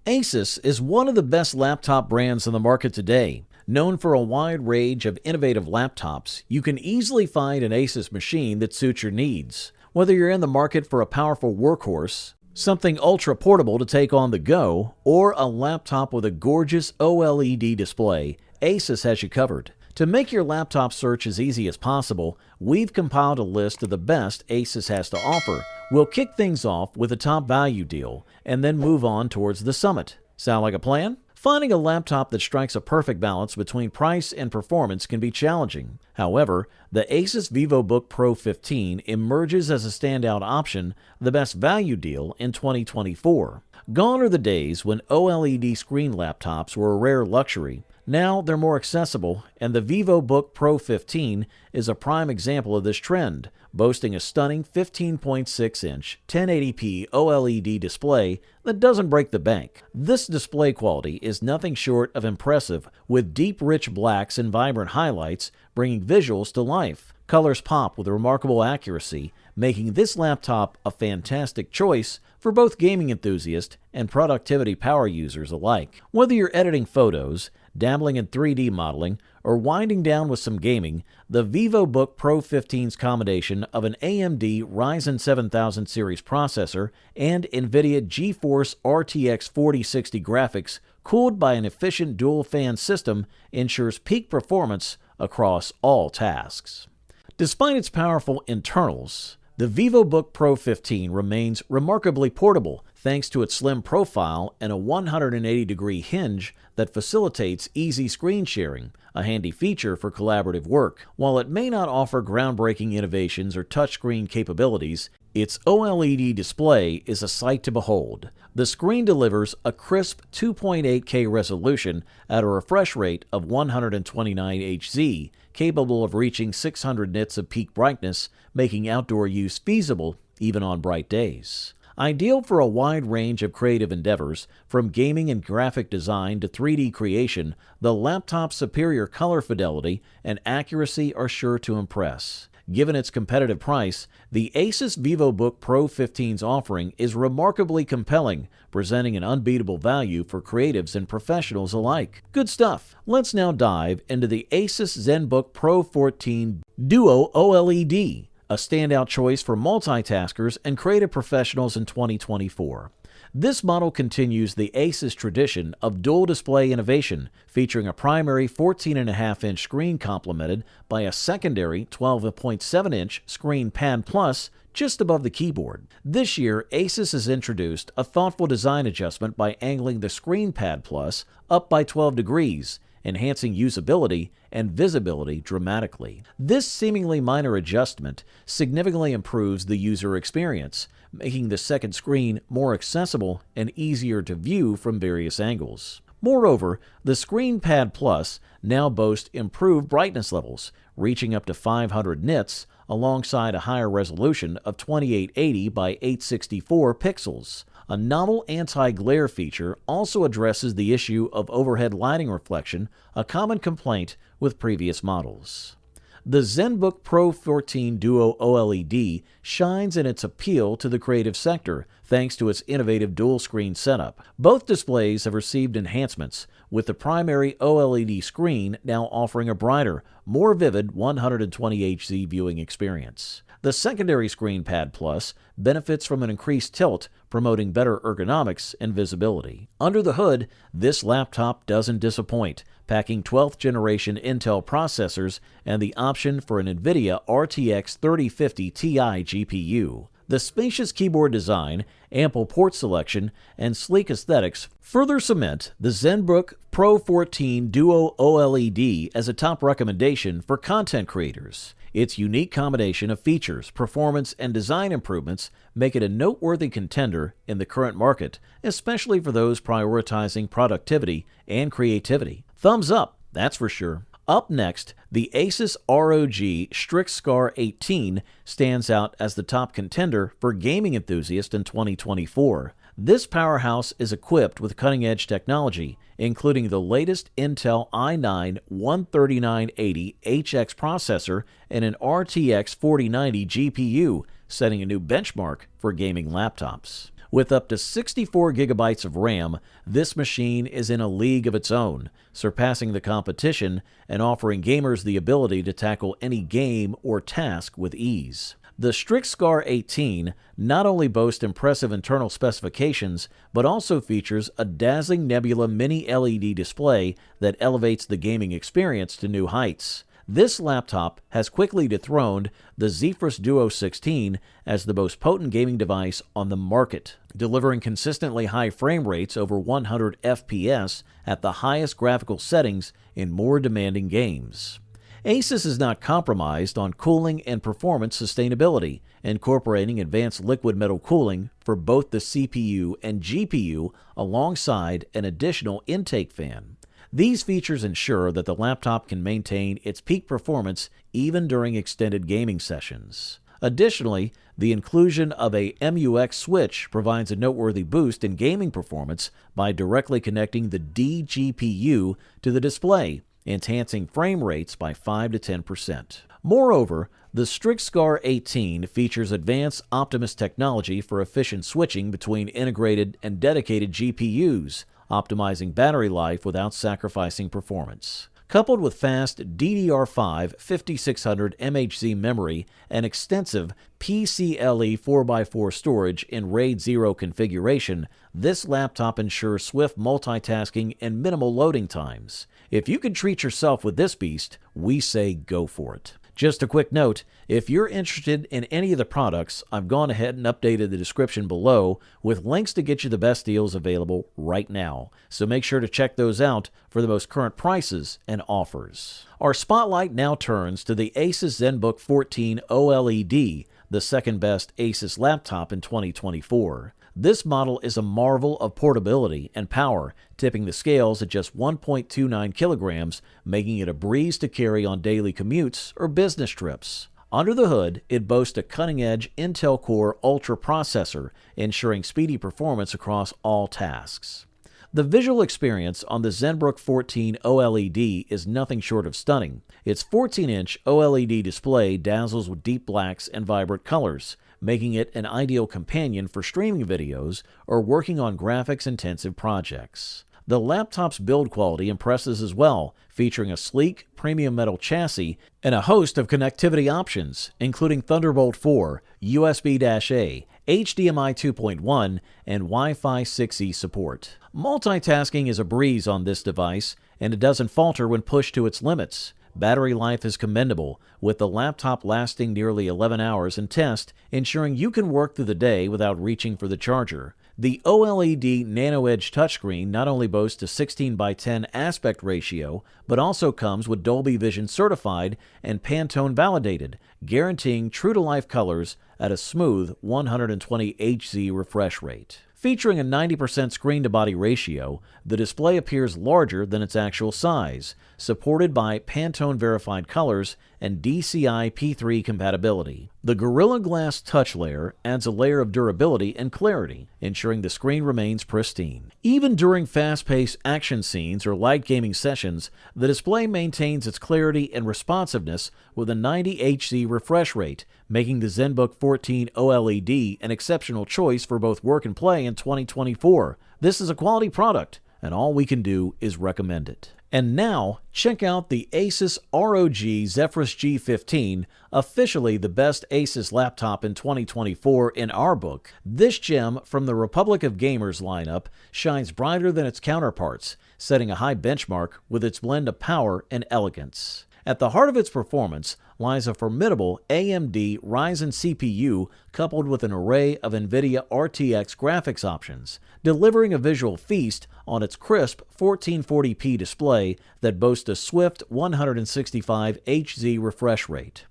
Asus is one of the best laptop brands on the market today. Known for a wide range of innovative laptops, you can easily find an Asus machine that suits your needs. Whether you're in the market for a powerful workhorse, something ultra portable to take on the go, or a laptop with a gorgeous OLED display, Asus has you covered. To make your laptop search as easy as possible, we've compiled a list of the best Asus has to offer. We'll kick things off with a top value deal, and then move on towards the summit. Sound like a plan? Finding a laptop that strikes a perfect balance between price and performance can be challenging. However, the Asus VivoBook Pro 15 emerges as a standout option, the best value deal in 2024. Gone are the days when OLED screen laptops were a rare luxury. Now they're more accessible, and the VivoBook Pro 15 is a prime example of this trend, boasting a stunning 15.6-inch 1080p OLED display that doesn't break the bank. This display quality is nothing short of impressive, with deep rich blacks and vibrant highlights bringing visuals to life. Colors pop with remarkable accuracy, making this laptop a fantastic choice for both gaming enthusiasts and productivity power users alike. Whether you're editing photos, dabbling in 3D modeling, or winding down with some gaming, the VivoBook Pro 15's combination of an AMD Ryzen 7000 series processor and NVIDIA GeForce RTX 4060 graphics, cooled by an efficient dual-fan system, ensures peak performance across all tasks. Despite its powerful internals, the VivoBook Pro 15 remains remarkably portable thanks to its slim profile and a 180-degree hinge that facilitates easy screen sharing, a handy feature for collaborative work. While it may not offer groundbreaking innovations or touchscreen capabilities, its OLED display is a sight to behold. The screen delivers a crisp 2.8K resolution at a refresh rate of 129 Hz, capable of reaching 600 nits of peak brightness, making outdoor use feasible even on bright days. Ideal for a wide range of creative endeavors, from gaming and graphic design to 3D creation, the laptop's superior color fidelity and accuracy are sure to impress. Given its competitive price, the Asus VivoBook Pro 15's offering is remarkably compelling, presenting an unbeatable value for creatives and professionals alike. Good stuff! Let's now dive into the Asus Zenbook Pro 14 Duo OLED, a standout choice for multitaskers and creative professionals in 2024. This model continues the Asus tradition of dual display innovation, featuring a primary 14.5-inch screen complemented by a secondary 12.7-inch screen Pad Plus just above the keyboard. This year, Asus has introduced a thoughtful design adjustment by angling the screen Pad Plus up by 12 degrees, enhancing usability and visibility dramatically. This seemingly minor adjustment significantly improves the user experience, making the second screen more accessible and easier to view from various angles. Moreover, the Screen Pad Plus now boasts improved brightness levels, reaching up to 500 nits, alongside a higher resolution of 2880 by 864 pixels. A novel anti-glare feature also addresses the issue of overhead lighting reflection, a common complaint with previous models. The Zenbook Pro 14 Duo OLED shines in its appeal to the creative sector thanks to its innovative dual-screen setup. Both displays have received enhancements, with the primary OLED screen now offering a brighter, more vivid 120 Hz viewing experience. The secondary Screen Pad Plus benefits from an increased tilt, promoting better ergonomics and visibility. Under the hood, this laptop doesn't disappoint, packing 12th generation Intel processors and the option for an NVIDIA RTX 3050 Ti GPU. The spacious keyboard design, ample port selection, and sleek aesthetics further cement the Zenbook Pro 14 Duo OLED as a top recommendation for content creators. Its unique combination of features, performance, and design improvements make it a noteworthy contender in the current market, especially for those prioritizing productivity and creativity. Thumbs up, that's for sure. Up next, the Asus ROG Strix Scar 18 stands out as the top contender for gaming enthusiasts in 2024. This powerhouse is equipped with cutting-edge technology, including the latest Intel i9-13980HX processor and an RTX 4090 GPU, setting a new benchmark for gaming laptops. With up to 64 gigabytes of RAM, this machine is in a league of its own, surpassing the competition and offering gamers the ability to tackle any game or task with ease. The Strix Scar 18 not only boasts impressive internal specifications, but also features a dazzling Nebula mini LED display that elevates the gaming experience to new heights. This laptop has quickly dethroned the Zephyrus Duo 16 as the most potent gaming device on the market, delivering consistently high frame rates over 100 FPS at the highest graphical settings in more demanding games. Asus is not compromised on cooling and performance sustainability, incorporating advanced liquid metal cooling for both the CPU and GPU alongside an additional intake fan. These features ensure that the laptop can maintain its peak performance even during extended gaming sessions. Additionally, the inclusion of a MUX switch provides a noteworthy boost in gaming performance by directly connecting the DGPU to the display, enhancing frame rates by 5 to 10%. Moreover, the Strix Scar 18 features advanced Optimus technology for efficient switching between integrated and dedicated GPUs, optimizing battery life without sacrificing performance. Coupled with fast DDR5 5600 MHz memory and extensive PCIe 4x4 storage in RAID 0 configuration, this laptop ensures swift multitasking and minimal loading times. If you can treat yourself with this beast, we say go for it. Just a quick note, if you're interested in any of the products, I've gone ahead and updated the description below with links to get you the best deals available right now. So make sure to check those out for the most current prices and offers. Our spotlight now turns to the Asus Zenbook 14 OLED, the second best Asus laptop in 2024. This model is a marvel of portability and power, tipping the scales at just 1.29 kilograms, making it a breeze to carry on daily commutes or business trips. Under the hood, it boasts a cutting-edge Intel Core Ultra processor, ensuring speedy performance across all tasks. The visual experience on the Zenbook 14 OLED is nothing short of stunning. Its 14-inch OLED display dazzles with deep blacks and vibrant colors, making it an ideal companion for streaming videos or working on graphics-intensive projects. The laptop's build quality impresses as well, featuring a sleek, premium metal chassis and a host of connectivity options, including Thunderbolt 4, USB-A, HDMI 2.1, and Wi-Fi 6E support. Multitasking is a breeze on this device, and it doesn't falter when pushed to its limits. Battery life is commendable, with the laptop lasting nearly 11 hours in test, ensuring you can work through the day without reaching for the charger. The OLED Nano Edge touchscreen not only boasts a 16:10 aspect ratio, but also comes with Dolby Vision certified and Pantone validated, guaranteeing true-to-life colors at a smooth 120 Hz refresh rate. Featuring a 90% screen-to-body ratio, the display appears larger than its actual size, supported by Pantone-verified colors and DCI P3 compatibility. The Gorilla Glass touch layer adds a layer of durability and clarity, ensuring the screen remains pristine. Even during fast-paced action scenes or light gaming sessions, the display maintains its clarity and responsiveness with a 90 Hz refresh rate, making the Zenbook 14 OLED an exceptional choice for both work and play in 2024. This is a quality product, and all we can do is recommend it. And now, check out the Asus ROG Zephyrus G15, officially the best Asus laptop in 2024 in our book. This gem from the Republic of Gamers lineup shines brighter than its counterparts, setting a high benchmark with its blend of power and elegance. At the heart of its performance lies a formidable AMD Ryzen CPU coupled with an array of NVIDIA RTX graphics options, delivering a visual feast on its crisp 1440p display that boasts a swift 165 Hz refresh rate.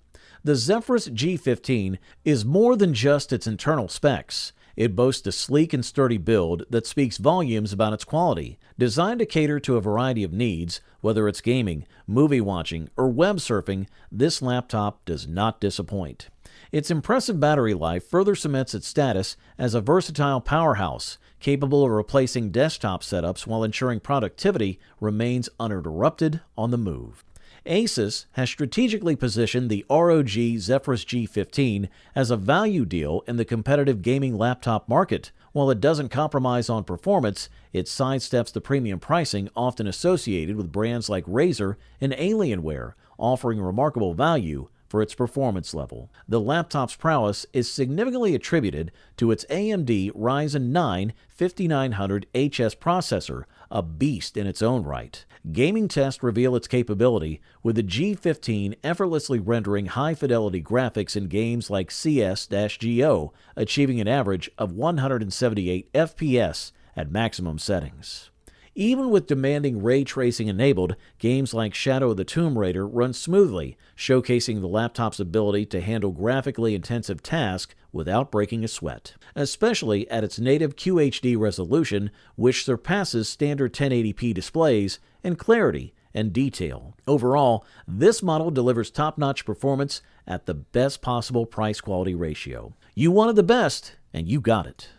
The Zephyrus G15 is more than just its internal specs. It boasts a sleek and sturdy build that speaks volumes about its quality. Designed to cater to a variety of needs, whether it's gaming, movie watching, or web surfing, this laptop does not disappoint. Its impressive battery life further cements its status as a versatile powerhouse, capable of replacing desktop setups while ensuring productivity remains uninterrupted on the move. Asus has strategically positioned the ROG Zephyrus G15 as a value deal in the competitive gaming laptop market. While it doesn't compromise on performance, it sidesteps the premium pricing often associated with brands like Razer and Alienware, offering remarkable value for its performance level. The laptop's prowess is significantly attributed to its AMD Ryzen 9 5900HS processor, a beast in its own right. Gaming tests reveal its capability, with the G15 effortlessly rendering high-fidelity graphics in games like CS-GO, achieving an average of 178 FPS at maximum settings. Even with demanding ray tracing enabled, games like Shadow of the Tomb Raider run smoothly, showcasing the laptop's ability to handle graphically intensive tasks without breaking a sweat, especially at its native QHD resolution, which surpasses standard 1080p displays in clarity and detail. Overall, this model delivers top-notch performance at the best possible price-quality ratio. You wanted the best, and you got it.